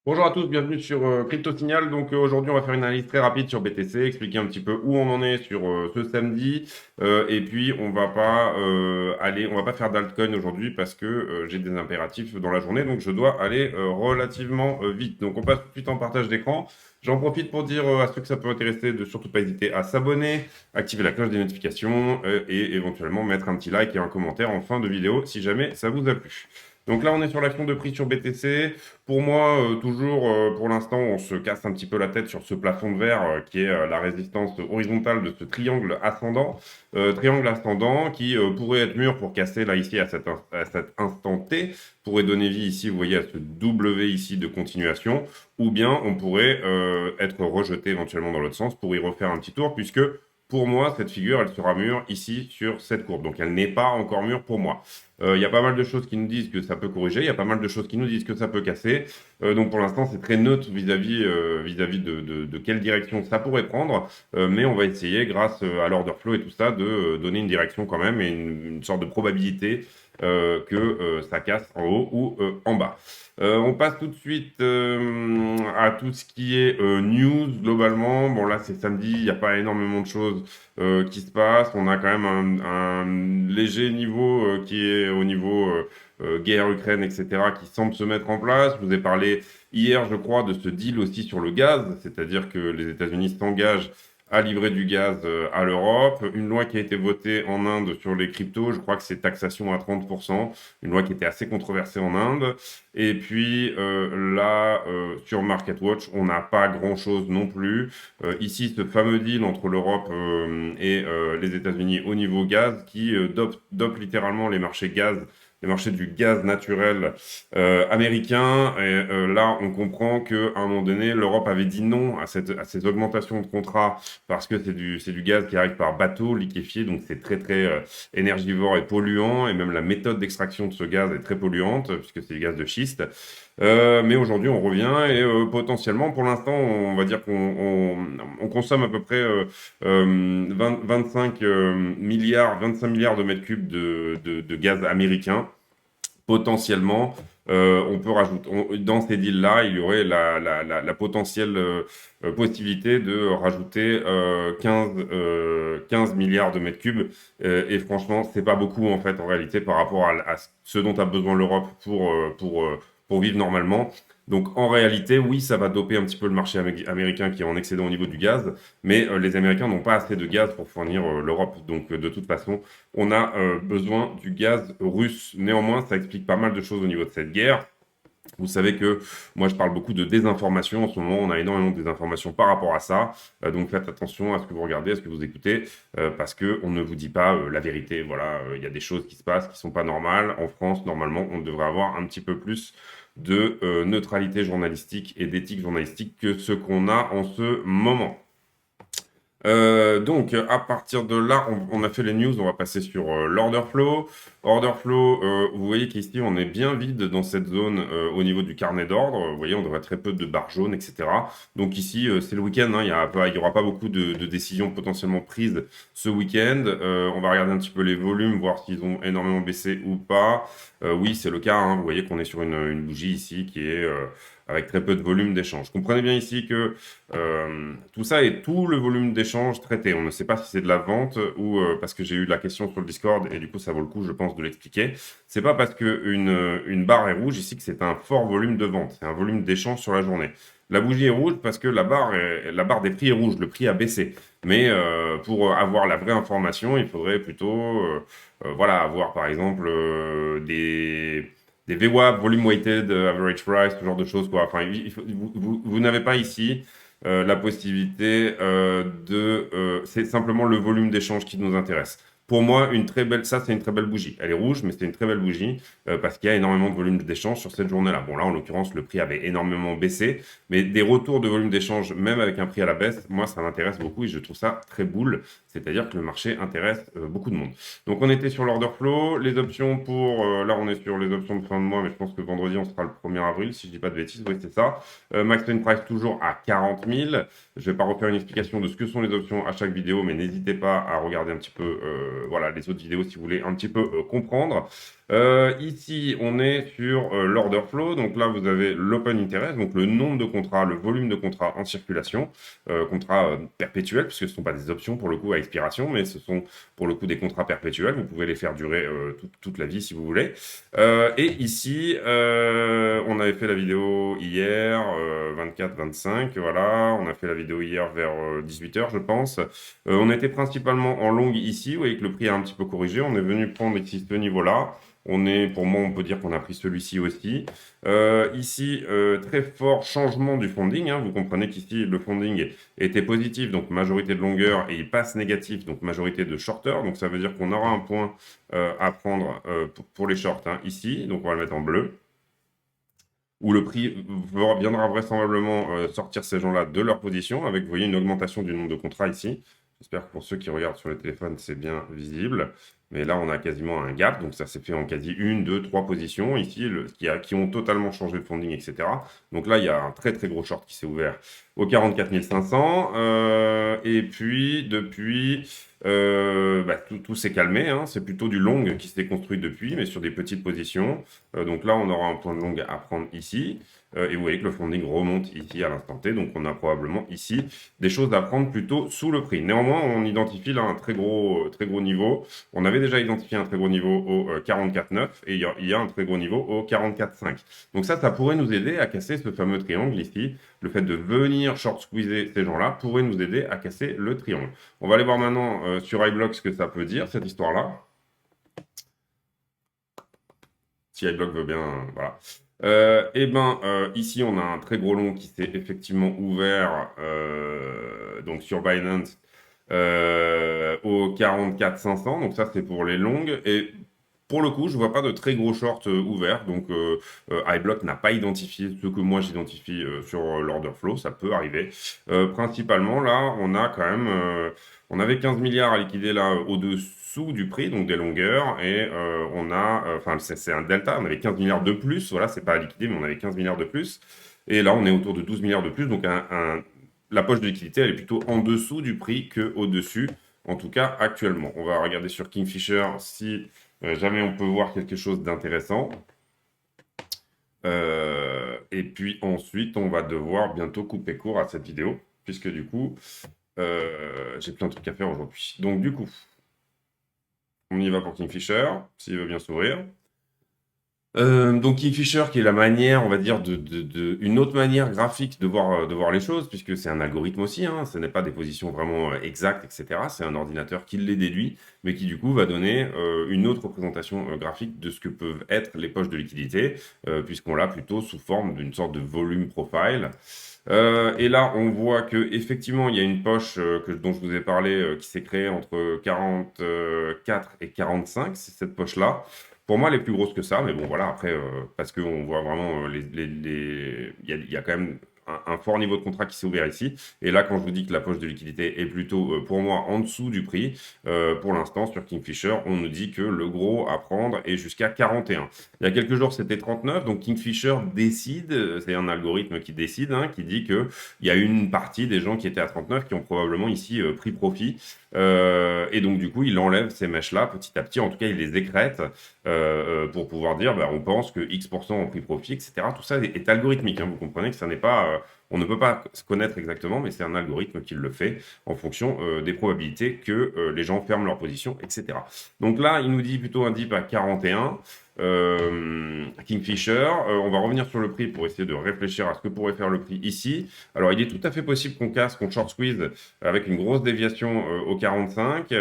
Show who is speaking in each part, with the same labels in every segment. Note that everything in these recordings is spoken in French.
Speaker 1: Bonjour à tous, bienvenue sur Crypto Signal. Donc aujourd'hui, on va faire une analyse très rapide sur BTC, expliquer un petit peu où on en est sur ce samedi. Et puis on va pas faire d'altcoin aujourd'hui parce que j'ai des impératifs dans la journée, donc je dois aller relativement vite. Donc on passe tout de suite en partage d'écran. J'en profite pour dire à ceux que ça peut intéresser de surtout pas hésiter à s'abonner, activer la cloche des notifications et éventuellement mettre un petit like et un commentaire en fin de vidéo si jamais ça vous a plu. Donc là, on est sur l'action de prix sur BTC. Pour moi, toujours, pour l'instant, on se casse un petit peu la tête sur ce plafond de verre qui est la résistance horizontale de ce triangle ascendant. Triangle ascendant qui pourrait être mûr pour casser là ici à cet instant T, pourrait donner vie ici, vous voyez, à ce W ici de continuation, ou bien on pourrait être rejeté éventuellement dans l'autre sens pour y refaire un petit tour, puisque pour moi, cette figure, elle sera mûre ici sur cette courbe. Donc, elle n'est pas encore mûre pour moi. Il y a pas mal de choses qui nous disent que ça peut corriger, il y a pas mal de choses qui nous disent que ça peut casser. Donc pour l'instant, c'est très neutre vis-à-vis de quelle direction ça pourrait prendre. Mais on va essayer, grâce à l'order flow et tout ça, de donner une direction quand même et une sorte de probabilité que ça casse en haut ou en bas. On passe tout de suite à tout ce qui est news globalement. Bon là c'est samedi, il n'y a pas énormément de choses qui se passent. On a quand même un léger niveau qui est au niveau guerre Ukraine, etc., qui semble se mettre en place. Je vous ai parlé hier, je crois, de ce deal aussi sur le gaz, c'est-à-dire que les États-Unis s'engagent à livrer du gaz à l'Europe. Une loi qui a été votée en Inde sur les cryptos, je crois que c'est taxation à 30%, une loi qui était assez controversée en Inde. Et puis là, sur MarketWatch, on n'a pas grand-chose non plus. Ici, ce fameux deal entre l'Europe et les États-Unis au niveau gaz qui dope littéralement les marchés gaz, les marchés du gaz naturel américain. Et là, on comprend qu'à un moment donné, l'Europe avait dit non à ces augmentations de contrats parce que c'est du gaz qui arrive par bateau liquéfié, donc c'est très très énergivore et polluant, et même la méthode d'extraction de ce gaz est très polluante puisque c'est du gaz de schiste. Mais aujourd'hui, on revient et potentiellement, pour l'instant, on va dire qu'on consomme à peu près 25 milliards, 25 milliards de mètres cubes de gaz américain. Potentiellement, on peut rajouter, dans ces deals-là, il y aurait la potentielle possibilité de rajouter 15 milliards de mètres cubes. Et franchement, c'est pas beaucoup en fait en réalité par rapport à ce dont a besoin l'Europe pour vivre normalement. Donc en réalité, oui, ça va doper un petit peu le marché américain qui est en excédent au niveau du gaz, mais les Américains n'ont pas assez de gaz pour fournir l'Europe. Donc de toute façon, on a besoin du gaz russe. Néanmoins, ça explique pas mal de choses au niveau de cette guerre. Vous savez que moi, je parle beaucoup de désinformation. En ce moment, on a énormément de désinformation par rapport à ça. Donc, faites attention à ce que vous regardez, à ce que vous écoutez, parce qu'on ne vous dit pas la vérité. Voilà, il y a des choses qui se passent qui sont pas normales. En France, normalement, on devrait avoir un petit peu plus de neutralité journalistique et d'éthique journalistique que ce qu'on a en ce moment. Donc, à partir de là, on a fait les news, on va passer sur l'order flow. Order flow, vous voyez qu'ici, on est bien vide dans cette zone au niveau du carnet d'ordre. Vous voyez, on devrait très peu de barres jaunes, etc. Donc ici, c'est le week-end, hein, il y aura pas beaucoup de décisions potentiellement prises ce week-end. On va regarder un petit peu les volumes, voir s'ils ont énormément baissé ou pas. Oui, c'est le cas, hein. Vous voyez qu'on est sur une bougie ici qui est avec très peu de volume d'échange. Comprenez bien ici que tout ça est tout le volume d'échange traité. On ne sait pas si c'est de la vente ou parce que j'ai eu la question sur le Discord et du coup ça vaut le coup, je pense, de l'expliquer. C'est pas parce que une barre est rouge ici que c'est un fort volume de vente. C'est un volume d'échange sur la journée. La bougie est rouge parce que la barre des prix est rouge. Le prix a baissé. Mais pour avoir la vraie information, il faudrait plutôt voilà, avoir par exemple des VWAP, Volume Weighted Average Price, ce genre de choses, quoi. Enfin, vous n'avez pas ici la possibilité c'est simplement le volume d'échange qui nous intéresse. Pour moi, ça c'est une très belle bougie. Elle est rouge, mais c'est une très belle bougie parce qu'il y a énormément de volume d'échange sur cette journée-là. Bon, là, en l'occurrence, le prix avait énormément baissé, mais des retours de volume d'échange, même avec un prix à la baisse, moi, ça m'intéresse beaucoup et je trouve ça très boule. C'est-à-dire que le marché intéresse beaucoup de monde. Donc, on était sur l'order flow. Les options là, on est sur les options de fin de mois, mais je pense que vendredi, on sera le 1er avril, si je dis pas de bêtises. Oui, c'est ça. Max Pain Price toujours à 40 000. Je vais pas refaire une explication de ce que sont les options à chaque vidéo, mais n'hésitez pas à regarder un petit peu voilà, les autres vidéos si vous voulez un petit peu comprendre. Ici, on est sur l'order flow. Donc là, vous avez l'open interest, donc le nombre de contrats, le volume de contrats en circulation, contrats perpétuels, puisque ce ne sont pas des options pour le coup à expiration, mais ce sont pour le coup des contrats perpétuels. Vous pouvez les faire durer toute la vie si vous voulez. Et ici, on avait fait la vidéo hier, 24-25, voilà. On a fait la vidéo hier vers 18h, je pense. On était principalement en longue ici. Vous voyez que le prix a un petit peu corrigé. On est venu prendre ici ce niveau-là. On est, pour moi, on peut dire qu'on a pris celui-ci aussi. Ici, très fort changement du funding, hein. Vous comprenez qu'ici, le funding était positif, donc majorité de longueur, et il passe négatif, donc majorité de shorter. Donc ça veut dire qu'on aura un point à prendre pour les shorts, hein, ici. Donc on va le mettre en bleu, où le prix viendra vraisemblablement sortir ces gens-là de leur position, avec, vous voyez, une augmentation du nombre de contrats ici. J'espère que pour ceux qui regardent sur le téléphone, c'est bien visible. Mais là, on a quasiment un gap, donc ça s'est fait en quasi une, deux, trois positions ici, qui ont totalement changé de funding, etc. Donc là, il y a un très très gros short qui s'est ouvert au 44 500. Et puis, depuis, tout s'est calmé, hein. C'est plutôt du long qui s'est construit depuis, mais sur des petites positions. Donc là, on aura un point de long à prendre ici. Et vous voyez que le funding remonte ici à l'instant T. Donc on a probablement ici des choses à prendre plutôt sous le prix. Néanmoins, on identifie là un très gros niveau. On avait déjà identifié un très gros niveau au 44,9 et il y a un très gros niveau au 44,5. Donc ça pourrait nous aider à casser ce fameux triangle ici. Le fait de venir short squeezer ces gens-là pourrait nous aider à casser le triangle. On va aller voir maintenant sur iBlock ce que ça peut dire, cette histoire-là. Si iBlock veut bien, voilà. Ici, on a un très gros long qui s'est effectivement ouvert donc sur Binance au 44 500. Donc ça, c'est pour les longues. Et pour le coup, je vois pas de très gros shorts ouverts. Donc iBlock n'a pas identifié ce que moi j'identifie sur l'order flow. Ça peut arriver. Principalement, là, on a quand même... on avait 15 milliards à liquider là au-dessous du prix, donc des longueurs, et on a, enfin c'est un delta, on avait 15 milliards de plus, voilà, c'est pas à liquider, mais on avait 15 milliards de plus, et là on est autour de 12 milliards de plus, donc la poche de liquidité elle est plutôt en dessous du prix que au-dessus, en tout cas actuellement. On va regarder sur Kingfisher si jamais on peut voir quelque chose d'intéressant. Et puis ensuite, on va devoir bientôt couper court à cette vidéo, puisque du coup, j'ai plein de trucs à faire aujourd'hui. Donc du coup, on y va pour Kingfisher, s'il veut bien s'ouvrir. Donc Kingfisher, qui est la manière, on va dire, une autre manière graphique de voir les choses, puisque c'est un algorithme aussi, hein, ce n'est pas des positions vraiment exactes, etc. C'est un ordinateur qui les déduit, mais qui du coup va donner une autre représentation graphique de ce que peuvent être les poches de liquidité, puisqu'on l'a plutôt sous forme d'une sorte de volume profile. Et là, on voit que effectivement, il y a une poche dont je vous ai parlé qui s'est créée entre 44 et 45, c'est cette poche-là. Pour moi, elle est plus grosse que ça, mais bon, voilà, après, parce qu'on voit vraiment il y a quand même un fort niveau de contrat qui s'est ouvert ici. Et là, quand je vous dis que la poche de liquidité est plutôt, pour moi, en dessous du prix, pour l'instant, sur Kingfisher, on nous dit que le gros à prendre est jusqu'à 41. Il y a quelques jours, c'était 39, donc Kingfisher décide, c'est un algorithme qui décide, hein, qui dit qu'il y a une partie des gens qui étaient à 39 qui ont probablement ici pris profit. Et donc, du coup, il enlève ces mèches-là petit à petit, en tout cas, il les écrète pour pouvoir dire, on pense que X% ont pris profit, etc. Tout ça est algorithmique, hein. Vous comprenez que ça n'est pas... on ne peut pas se connaître exactement, mais c'est un algorithme qui le fait en fonction des probabilités que les gens ferment leur position, etc. Donc là, il nous dit plutôt un dip à 41. Kingfisher, on va revenir sur le prix pour essayer de réfléchir à ce que pourrait faire le prix ici. Alors il est tout à fait possible qu'on casse, qu'on short squeeze avec une grosse déviation au 45.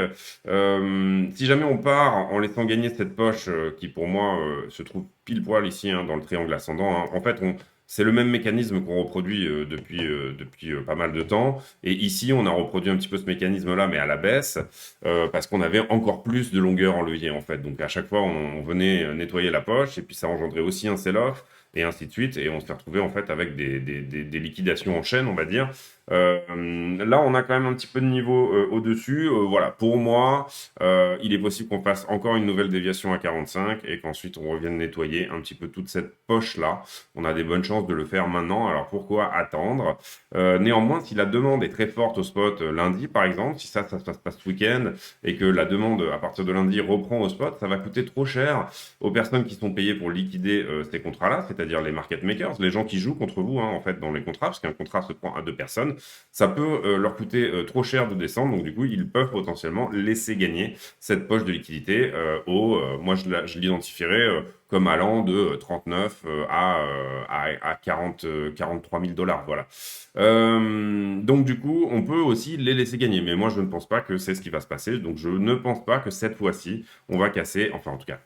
Speaker 1: Si jamais on part en laissant gagner cette poche qui pour moi se trouve pile poil ici, hein, dans le triangle ascendant, hein. En fait c'est le même mécanisme qu'on reproduit depuis pas mal de temps. Et ici, on a reproduit un petit peu ce mécanisme-là, mais à la baisse, parce qu'on avait encore plus de longueur en levier, en fait. Donc, à chaque fois, on venait nettoyer la poche, et puis ça engendrait aussi un sell-off, et ainsi de suite. Et on s'est retrouvé, en fait, avec des liquidations en chaîne, on va dire, Là, on a quand même un petit peu de niveau au-dessus. Voilà, pour moi, il est possible qu'on fasse encore une nouvelle déviation à 45 et qu'ensuite on revienne nettoyer un petit peu toute cette poche-là. On a des bonnes chances de le faire maintenant. Alors pourquoi attendre? Néanmoins, si la demande est très forte au spot lundi, par exemple, si ça se passe pas ce week-end et que la demande à partir de lundi reprend au spot, ça va coûter trop cher aux personnes qui sont payées pour liquider ces contrats-là, c'est-à-dire les market makers, les gens qui jouent contre vous en fait dans les contrats, parce qu'un contrat se prend à deux personnes, ça peut leur coûter trop cher de descendre, donc du coup ils peuvent potentiellement laisser gagner cette poche de liquidité moi je l'identifierais comme allant de 39 à 40, 43 000 dollars, voilà. Donc du coup, on peut aussi les laisser gagner, mais moi je ne pense pas que c'est ce qui va se passer, donc je ne pense pas que cette fois-ci, on va casser, enfin en tout cas,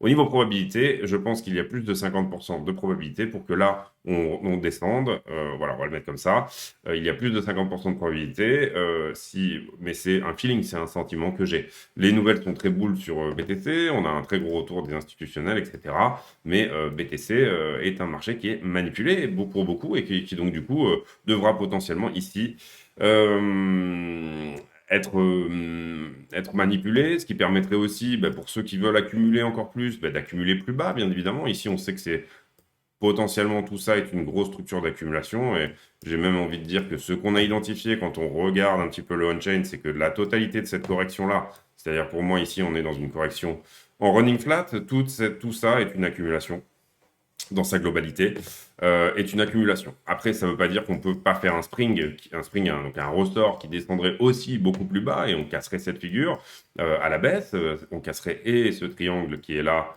Speaker 1: au niveau probabilité, je pense qu'il y a plus de 50% de probabilité pour que là, on descende. Voilà, on va le mettre comme ça. Il y a plus de 50% de probabilité. Mais c'est un feeling, c'est un sentiment que j'ai. Les nouvelles sont très boules sur BTC. On a un très gros retour des institutionnels, etc. Mais BTC est un marché qui est manipulé pour beaucoup et qui donc du coup devra potentiellement ici euh, être manipulé, ce qui permettrait aussi, pour ceux qui veulent accumuler encore plus, d'accumuler plus bas, bien évidemment. Ici, on sait que c'est potentiellement tout ça est une grosse structure d'accumulation et j'ai même envie de dire que ce qu'on a identifié quand on regarde un petit peu le on-chain, c'est que la totalité de cette correction-là, c'est-à-dire pour moi ici, on est dans une correction en running flat, tout ça est une accumulation dans sa globalité, est une accumulation. Après, ça ne veut pas dire qu'on ne peut pas faire donc un ressort qui descendrait aussi beaucoup plus bas et on casserait cette figure à la baisse. On casserait et ce triangle qui est là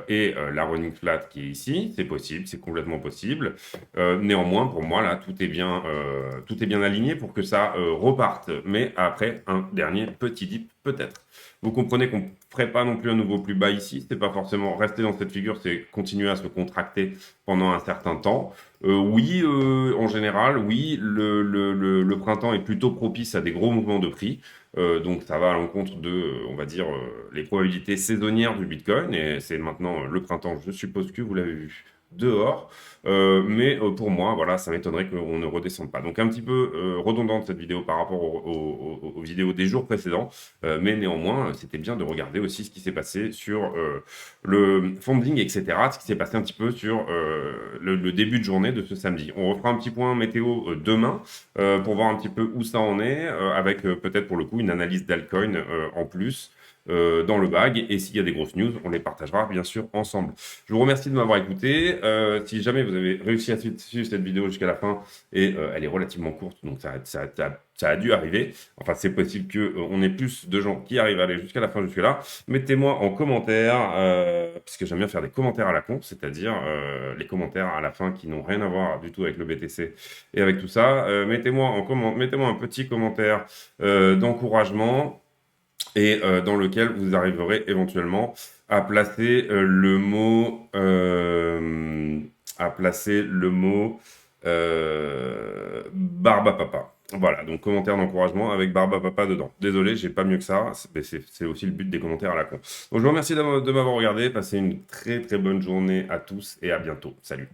Speaker 1: et la running flat qui est ici. C'est possible, c'est complètement possible. Néanmoins, pour moi, là, tout est bien aligné pour que ça reparte. Mais après, un dernier petit dip peut-être. Vous comprenez qu'on ne ferait pas non plus un nouveau plus bas ici. C'est pas forcément rester dans cette figure, c'est continuer à se contracter pendant un certain temps. Oui, en général, oui, le printemps est plutôt propice à des gros mouvements de prix. Donc ça va à l'encontre de, on va dire, les probabilités saisonnières du Bitcoin. Et c'est maintenant le printemps, je suppose que vous l'avez vu dehors. Mais pour moi, voilà, ça m'étonnerait qu'on ne redescende pas. Donc un petit peu redondante cette vidéo par rapport aux vidéos des jours précédents. Mais néanmoins, c'était bien de regarder aussi ce qui s'est passé sur le funding, etc. Ce qui s'est passé un petit peu sur le début de journée de ce samedi. On refera un petit point météo demain pour voir un petit peu où ça en est, avec peut-être pour le coup une analyse d'altcoin en plus. Dans le bag et s'il y a des grosses news, on les partagera bien sûr ensemble. Je vous remercie de m'avoir écouté. Si jamais vous avez réussi à suivre cette vidéo jusqu'à la fin et elle est relativement courte, donc ça a dû arriver. Enfin, c'est possible que on ait plus de gens qui arrivent à aller jusqu'à la fin jusque-là. Mettez-moi en commentaire, puisque j'aime bien faire des commentaires à la con, c'est-à-dire les commentaires à la fin qui n'ont rien à voir du tout avec le BTC et avec tout ça. Mettez-moi un petit commentaire d'encouragement et dans lequel vous arriverez éventuellement à placer le mot Barbapapa. Voilà, donc commentaire d'encouragement avec Barbapapa dedans. Désolé, j'ai pas mieux que ça, c'est aussi le but des commentaires à la con. Donc je vous remercie de m'avoir regardé, passez une très très bonne journée à tous et à bientôt. Salut.